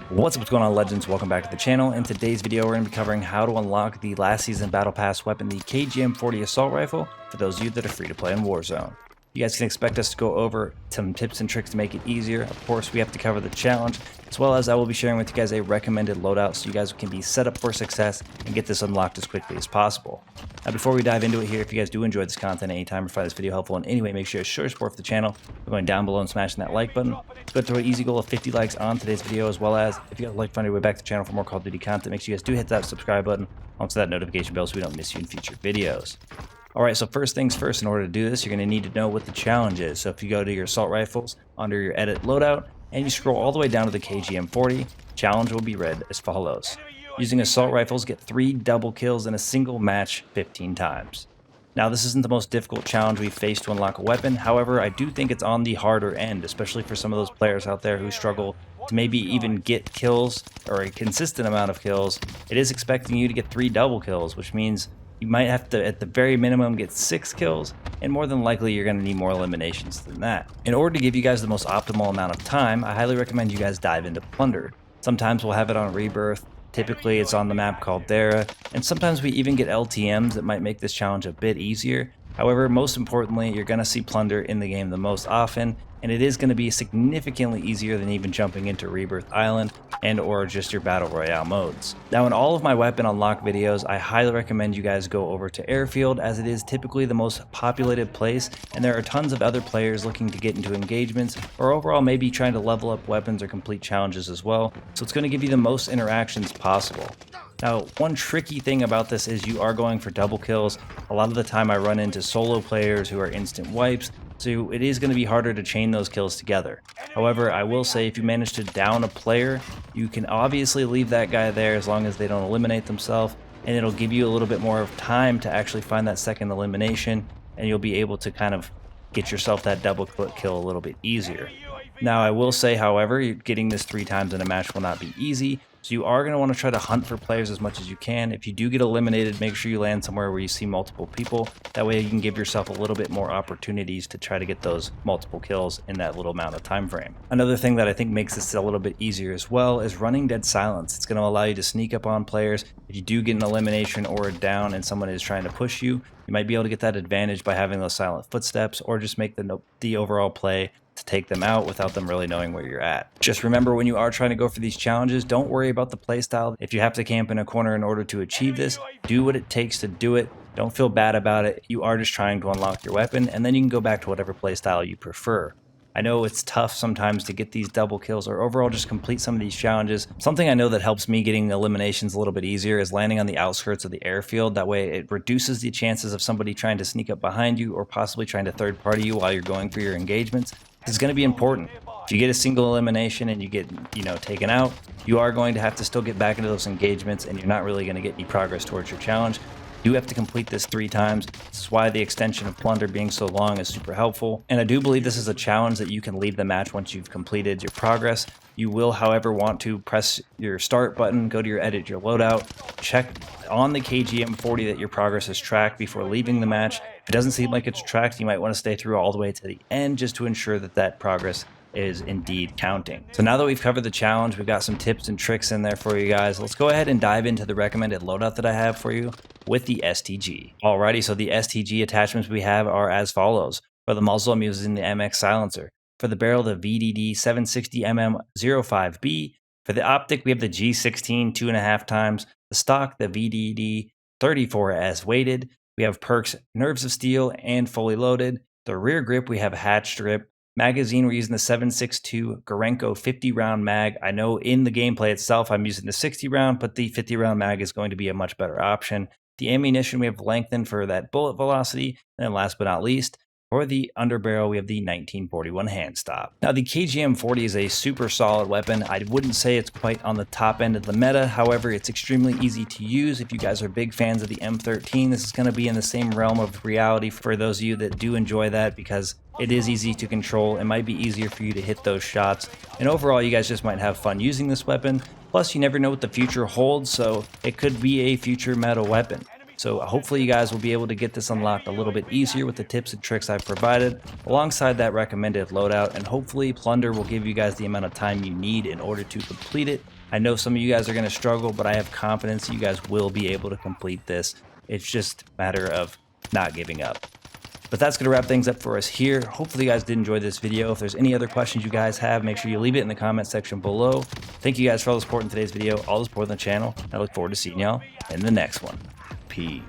What's up, what's going on, legends? Welcome back to the channel. In today's video, we're going to be covering how to unlock the last season battle pass weapon, the KG M40 assault rifle, for those of you that are free to play in Warzone. You guys can expect us to go over some tips and tricks to make it easier. Of course, we have to cover the challenge, as well as I will be sharing with you guys a recommended loadout so you guys can be set up for success and get this unlocked as quickly as possible. Now, before we dive into it here, if you guys do enjoy this content anytime or find this video helpful in any way, make sure to show your support for the channel by going down below and smashing that like button. Let's go through an easy goal of 50 likes on today's video, as well as if you guys like to find your way back to the channel for more Call of Duty content, make sure you guys do hit that subscribe button, also that notification bell so we don't miss you in future videos. Alright, so first things first, in order to do this, you're going to need to know what the challenge is. So if you go to your assault rifles, under your edit loadout, and you scroll all the way down to the KG M40, challenge will be read as follows. Using assault rifles, get 3 double kills in a single match 15 times. Now, this isn't the most difficult challenge we've faced to unlock a weapon. However, I do think it's on the harder end, especially for some of those players out there who struggle to maybe even get kills or a consistent amount of kills. It is expecting you to get 3 double kills, which means you might have to, at the very minimum, get 6 kills, and more than likely you're going to need more eliminations than that. In order to give you guys the most optimal amount of time, I highly recommend you guys dive into Plunder. Sometimes we'll have it on Rebirth, typically it's on the map called Errl, and sometimes we even get LTMs that might make this challenge a bit easier. However, most importantly, you're going to see Plunder in the game the most often, and it is going to be significantly easier than even jumping into Rebirth Island and or just your Battle Royale modes. Now, in all of my weapon unlock videos, I highly recommend you guys go over to Airfield, as it is typically the most populated place, and there are tons of other players looking to get into engagements, or overall maybe trying to level up weapons or complete challenges as well, so it's going to give you the most interactions possible. Now, one tricky thing about this is you are going for double kills. A lot of the time I run into solo players who are instant wipes, so it is going to be harder to chain those kills together. However, I will say if you manage to down a player, you can obviously leave that guy there as long as they don't eliminate themselves, and it'll give you a little bit more of time to actually find that second elimination, and you'll be able to kind of get yourself that double kill a little bit easier. Now, I will say, however, getting this 3 times in a match will not be easy, so you are going to want to try to hunt for players as much as you can. If you do get eliminated, make sure you land somewhere where you see multiple people. That way you can give yourself a little bit more opportunities to try to get those multiple kills in that little amount of time frame. Another thing that I think makes this a little bit easier as well is running dead silence. It's going to allow you to sneak up on players. If you do get an elimination or a down and someone is trying to push you, you might be able to get that advantage by having those silent footsteps, or just make the overall play to take them out without them really knowing where you're at. Just remember, when you are trying to go for these challenges, don't worry about the playstyle. If you have to camp in a corner in order to achieve this, do what it takes to do it. Don't feel bad about it. You are just trying to unlock your weapon, and then you can go back to whatever playstyle you prefer. I know it's tough sometimes to get these double kills or overall just complete some of these challenges. Something I know that helps me getting eliminations a little bit easier is landing on the outskirts of the airfield. That way it reduces the chances of somebody trying to sneak up behind you or possibly trying to third party you while you're going for your engagements. It's going to be important. If you get a single elimination and you get, taken out, you are going to have to still get back into those engagements, and you're not really going to get any progress towards your challenge. You have to complete this 3 times. This is why the extension of Plunder being so long is super helpful. And I do believe this is a challenge that you can leave the match once you've completed your progress. You will, however, want to press your start button, go to your edit, your loadout, check on the KG M40 that your progress is tracked before leaving the match. If it doesn't seem like it's tracked, you might want to stay through all the way to the end just to ensure that that progress is indeed counting. So now that we've covered the challenge, we've got some tips and tricks in there for you guys. Let's go ahead and dive into the recommended loadout that I have for you with the STG. Alrighty, so the STG attachments we have are as follows. For the muzzle, I'm using the MX silencer. For the barrel, the VDD 760mm05B. For the optic, we have the G16 2.5 times. The stock, the VDD 34S weighted. We have perks, Nerves of Steel, and fully loaded. The rear grip, we have hatched grip. Magazine, we're using the 7.62 Gorenko 50 round mag. I know in the gameplay itself I'm using the 60 round, but the 50 round mag is going to be a much better option. The ammunition, we have lengthened for that bullet velocity. And then last but not least, for the underbarrel, we have the 1941 hand stop. Now, the KG M40 is a super solid weapon. I wouldn't say it's quite on the top end of the meta. However, it's extremely easy to use. If you guys are big fans of the M13, this is going to be in the same realm of reality for those of you that do enjoy that, because it is easy to control. It might be easier for you to hit those shots. And overall, you guys just might have fun using this weapon. Plus, you never know what the future holds, so it could be a future meta weapon. So hopefully you guys will be able to get this unlocked a little bit easier with the tips and tricks I've provided, alongside that recommended loadout, and hopefully Plunder will give you guys the amount of time you need in order to complete it. I know some of you guys are going to struggle, but I have confidence you guys will be able to complete this. It's just a matter of not giving up. But that's going to wrap things up for us here. Hopefully you guys did enjoy this video. If there's any other questions you guys have, make sure you leave it in the comment section below. Thank you guys for all the support in today's video, all the support on the channel. I look forward to seeing y'all in the next one. Peace.